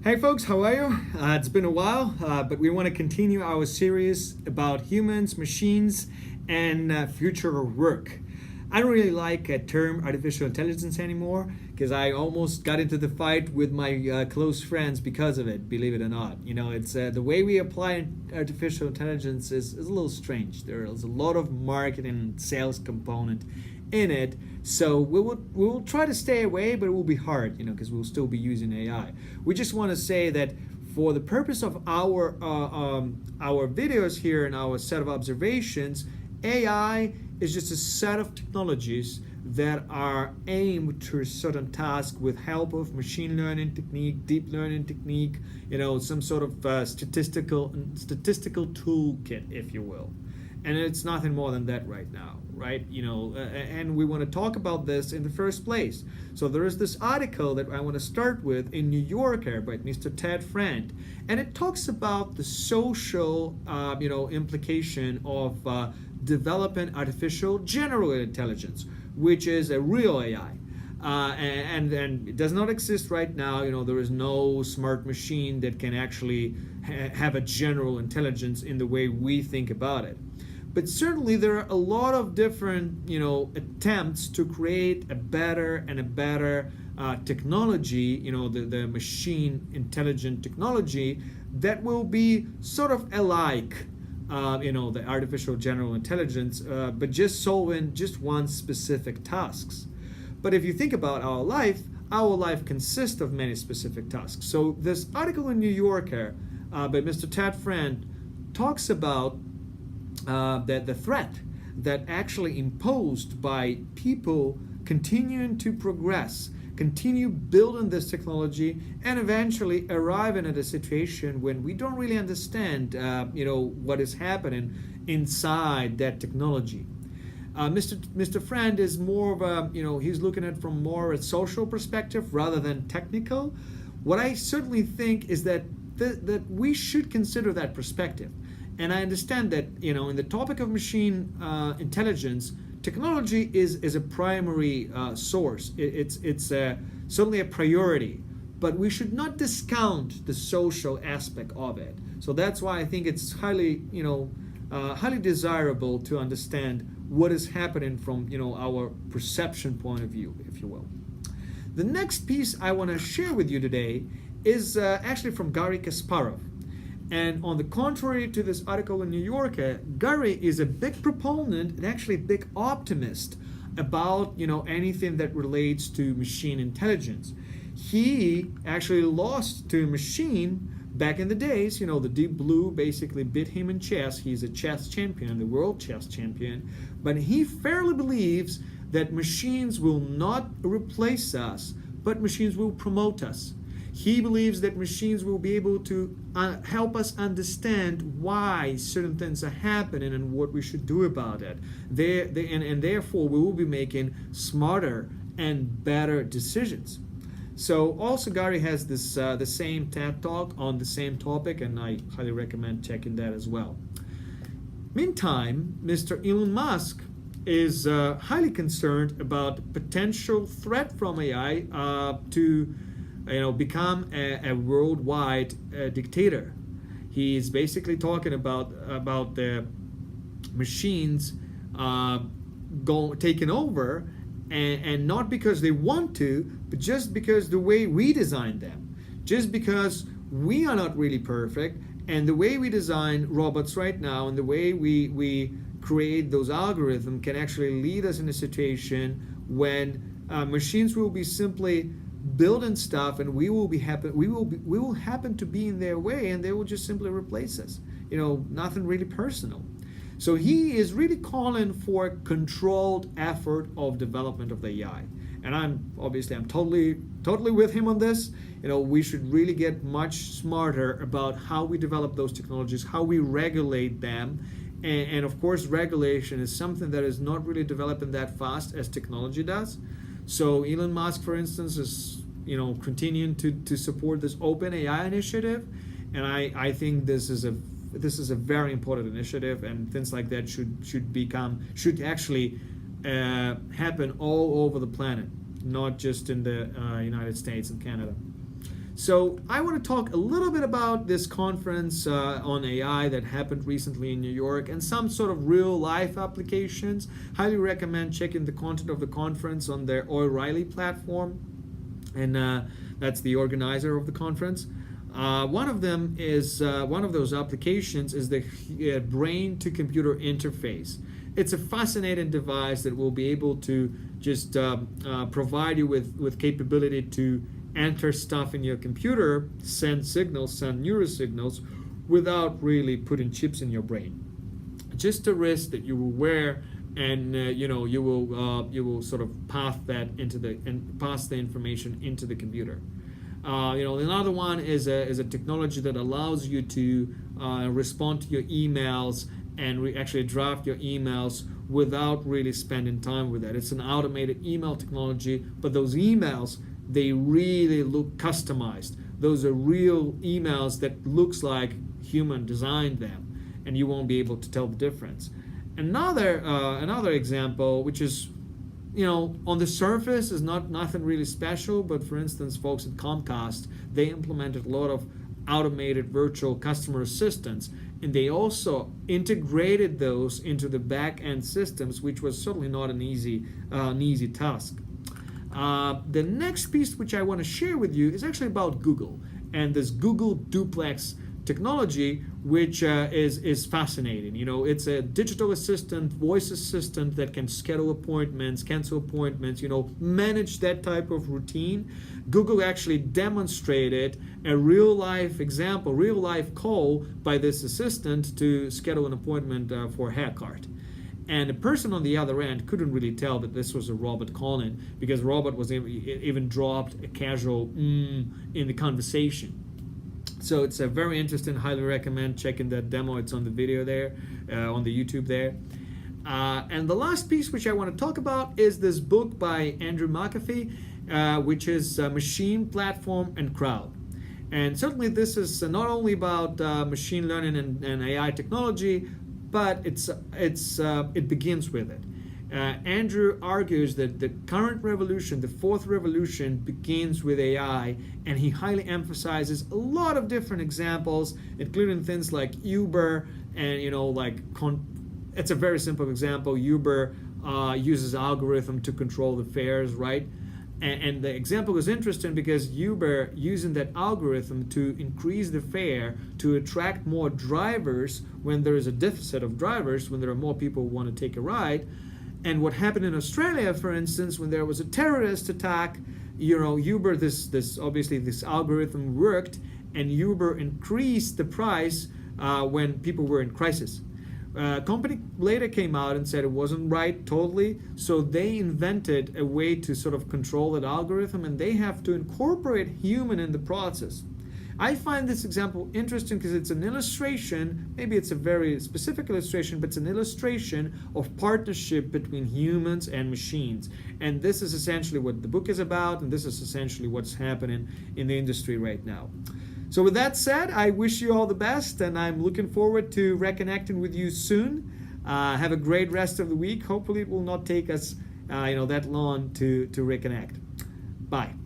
Hey folks, how are you? It's been a while, but we want to continue our series about humans, machines, and future of work. I don't really like a term artificial intelligence anymore because I almost got into the fight with my close friends because of it, believe it or not. You know, it's the way we apply artificial intelligence is a little strange. There's a lot of marketing and sales component in it. So we will try to stay away, but it will be hard, because we'll still be using AI. We just want to say that for the purpose of our videos here and our set of observations, AI is just a set of technologies that are aimed to a certain task with help of machine learning technique, deep learning technique, some sort of statistical toolkit, if you will. And it's nothing more than that right now, right? And we want to talk about this in the first place. So there is this article that I want to start with in New Yorker by Mr. Ted Friend, and it talks about the social, implication of developing artificial general intelligence, which is a real AI. And it does not exist right now. There is no smart machine that can actually have a general intelligence in the way we think about it. But certainly there are a lot of different, attempts to create a better technology, the machine intelligent technology that will be sort of alike, the artificial general intelligence, but just solving just one specific tasks. But if you think about our life consists of many specific tasks. So this article in New Yorker by Mr. Ted Friend talks about that the threat that actually imposed by people continuing to progress, continue building this technology, and eventually arriving at a situation when we don't really understand, what is happening inside that technology. Mr. Friend is more of a, he's looking at it from more a social perspective rather than technical. What I certainly think is that that we should consider that perspective. And I understand that, in the topic of machine intelligence, technology is a primary source. It's certainly a priority, but we should not discount the social aspect of it. So that's why I think it's highly desirable to understand what is happening from, our perception point of view, if you will. The next piece I want to share with you today is actually from Garry Kasparov. And on the contrary to this article in New Yorker, Garry is a big proponent and actually a big optimist about anything that relates to machine intelligence. He actually lost to a machine back in the days. The Deep Blue basically beat him in chess. He's a chess champion, the world chess champion. But he fairly believes that machines will not replace us, but machines will promote us. He believes that machines will be able to help us understand why certain things are happening and what we should do about it. And therefore, we will be making smarter and better decisions. So also Garry has this the same TED Talk on the same topic, and I highly recommend checking that as well. Meantime, Mr. Elon Musk is highly concerned about potential threat from AI to become a worldwide dictator. He's basically talking about the machines taking over, and not because they want to, but just because the way we design them, just because we are not really perfect, and the way we design robots right now and the way we create those algorithms can actually lead us in a situation when machines will be simply building stuff, and we will happen to be in their way, and they will just simply replace us. Nothing really personal. So he is really calling for a controlled effort of development of the AI, and I'm totally with him on this. We should really get much smarter about how we develop those technologies, how we regulate them, and of course, regulation is something that is not really developing that fast as technology does. So Elon Musk, for instance, is continuing to support this Open AI initiative, and I think this is a very important initiative, and things like that should actually happen all over the planet, not just in the United States and Canada. So I want to talk a little bit about this conference on AI that happened recently in New York and some sort of real life applications. Highly recommend checking the content of the conference on their O'Reilly platform, and that's the organizer of the conference. One of them is one of those applications is the brain to computer interface. It's a fascinating device that will be able to just provide you with capability to enter stuff in your computer, send signals, send neurosignals, without really putting chips in your brain. Just a wrist that you will wear, and you will sort of pass the information into the computer. Another one is a technology that allows you to respond to your emails and actually draft your emails without really spending time with it. It's an automated email technology, but those emails, they really look customized. Those are real emails that looks like human designed them, and you won't be able to tell the difference. Another example, which is, on the surface is nothing really special, but for instance, folks at Comcast, they implemented a lot of automated virtual customer assistants, and they also integrated those into the back-end systems, which was certainly not an easy task. The next piece which I want to share with you is actually about Google and this Google Duplex technology, which is fascinating. It's a digital assistant, voice assistant that can schedule appointments, cancel appointments, manage that type of routine. Google actually demonstrated a real life example, real life call by this assistant to schedule an appointment for a haircut. And the person on the other end couldn't really tell that this was a robot calling, because robot was even dropped a casual in the conversation. So it's a very interesting. Highly recommend checking that demo. It's on the video there, on the YouTube there. And the last piece which I want to talk about is this book by Andrew McAfee, which is Machine, Platform, and Crowd. And certainly this is not only about machine learning and AI technology, but it begins with it. Andrew argues that the current revolution, the fourth revolution, begins with AI, and he highly emphasizes a lot of different examples, including things like Uber, and it's a very simple example. Uber uses algorithm to control the fares, right? And the example is interesting because Uber using that algorithm to increase the fare to attract more drivers when there is a deficit of drivers, when there are more people who want to take a ride. And what happened in Australia, for instance, when there was a terrorist attack, Uber, this algorithm worked, and Uber increased the price when people were in crisis. Company later came out and said it wasn't right totally, so they invented a way to sort of control that algorithm, and they have to incorporate human in the process. I find this example interesting because it's an illustration, maybe it's a very specific illustration, but it's an illustration of partnership between humans and machines. And this is essentially what the book is about, and this is essentially what's happening in the industry right now. So with that said, I wish you all the best, and I'm looking forward to reconnecting with you soon. Have a great rest of the week. Hopefully it will not take us that long to reconnect. Bye.